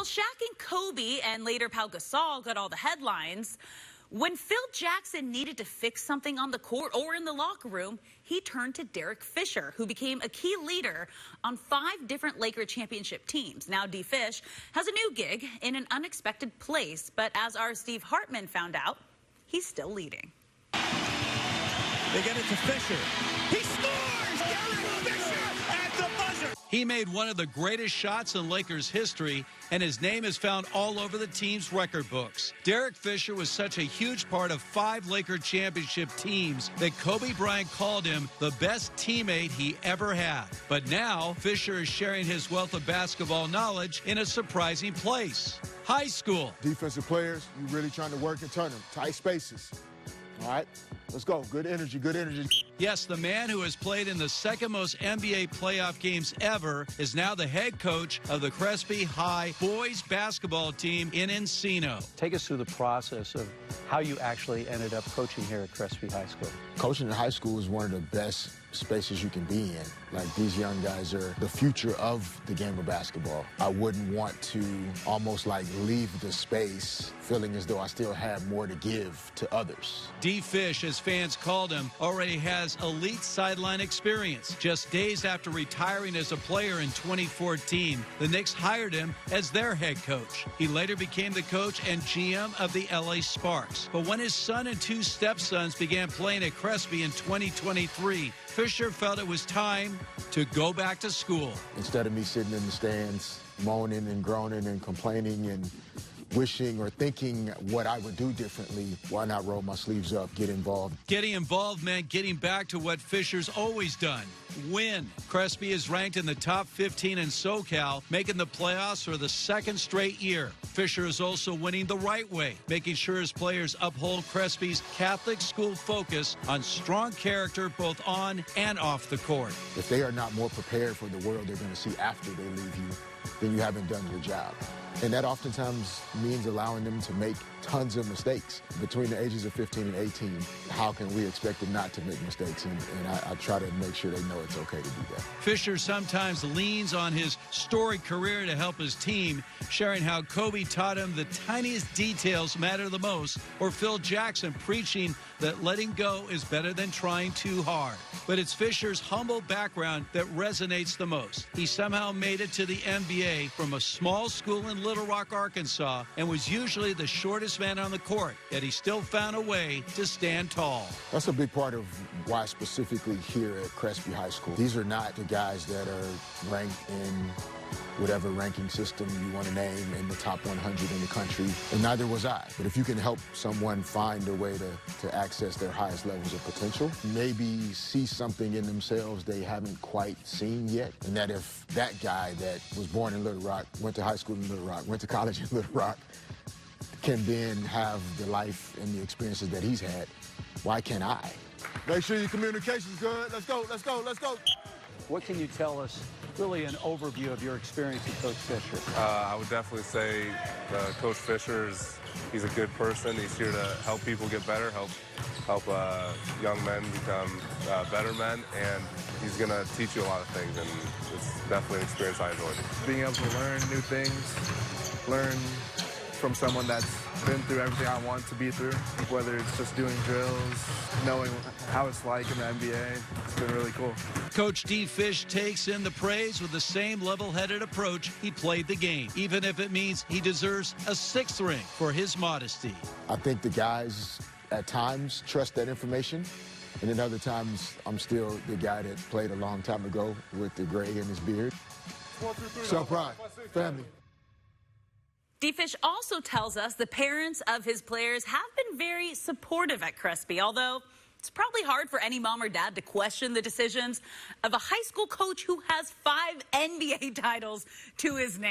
Shaq and Kobe and later Pau Gasol got all the headlines, when Phil Jackson needed to fix something on the court or in the locker room, he turned to Derek Fisher, who became a key leader on 5 different Laker championship teams. Now D. Fish has a new gig in an unexpected place, but as our Steve Hartman found out, he's still leading. They get it to Fisher. He scores! Derek Fisher at the buzzer! He made one of the greatest shots in Lakers history, and his name is found all over the team's record books. Derek Fisher was such a huge part of 5 Laker championship teams that Kobe Bryant called him the best teammate he ever had. But now, Fisher is sharing his wealth of basketball knowledge in a surprising place: high school. Defensive players, you really trying to work and turn them. Tight spaces. All right, let's go. Good energy, good energy. Yes, the man who has played in the second most NBA playoff games ever is now the head coach of the Crespi High Boys basketball team in Encino. Take us through the process of how you actually ended up coaching here at Crespi High School. Coaching in high school is one of the best spaces you can be in. Like, these young guys are the future of the game of basketball. I wouldn't want to almost like leave the space feeling as though I still have more to give to others. D. Fish, as fans called him, already has elite sideline experience. Just days after retiring as a player in 2014, the Knicks hired him as their head coach. He later became the coach and GM of the LA Sparks. But when his son and 2 stepsons began playing at Crespi in 2023, Fisher felt it was time to go back to school. Instead of me sitting in the stands moaning and groaning and complaining and wishing or thinking what I would do differently, why not roll my sleeves up, get involved? Getting involved meant getting back to what Fisher's always done: win. Crespi is ranked in the top 15 in SoCal, making the playoffs for the 2nd straight year. Fisher is also winning the right way, making sure his players uphold Crespi's Catholic school focus on strong character both on and off the court. If they are not more prepared for the world they're going to see after they leave you, then you haven't done your job. And that oftentimes means allowing them to make tons of mistakes. Between the ages of 15 and 18, how can we expect them not to make mistakes? And I try to make sure they know it's okay to do that. Fisher sometimes leans on his storied career to help his team, sharing how Kobe taught him the tiniest details matter the most, or Phil Jackson preaching that letting go is better than trying too hard. But it's Fisher's humble background that resonates the most. He somehow made it to the NBA from a small school in Little Rock, Arkansas, and was usually the shortest man on the court, yet he still found a way to stand tall. That's a big part of why specifically here at Crespi High School. These are not the guys that are ranked in whatever ranking system you want to name in the top 100 in the country, and neither was I. But if you can help someone find a way to access their highest levels of potential, maybe see something in themselves they haven't quite seen yet, and that if that guy that was born in Little Rock, went to high school in Little Rock, went to college in Little Rock, can then have the life and the experiences that he's had, why can't I? Make sure your communication's good. Let's go, let's go, let's go. What can you tell us, really an overview of your experience with Coach Fisher? I would definitely say Coach Fisher he's a good person. He's here to help people get better, help young men become better men, and he's going to teach you a lot of things, and it's definitely an experience I enjoyed. Being able to learn new things, learn from someone that's been through everything I want to be through, whether it's just doing drills, knowing how it's like in the NBA. It's been really cool. Coach D. Fish takes in the praise with the same level-headed approach he played the game, even if it means he deserves a 6th ring for his modesty. I think the guys at times trust that information, and then other times I'm still the guy that played a long time ago with the gray in his beard. Self-pride, family. D. Fish also tells us the parents of his players have been very supportive at Crespi, although it's probably hard for any mom or dad to question the decisions of a high school coach who has 5 NBA titles to his name.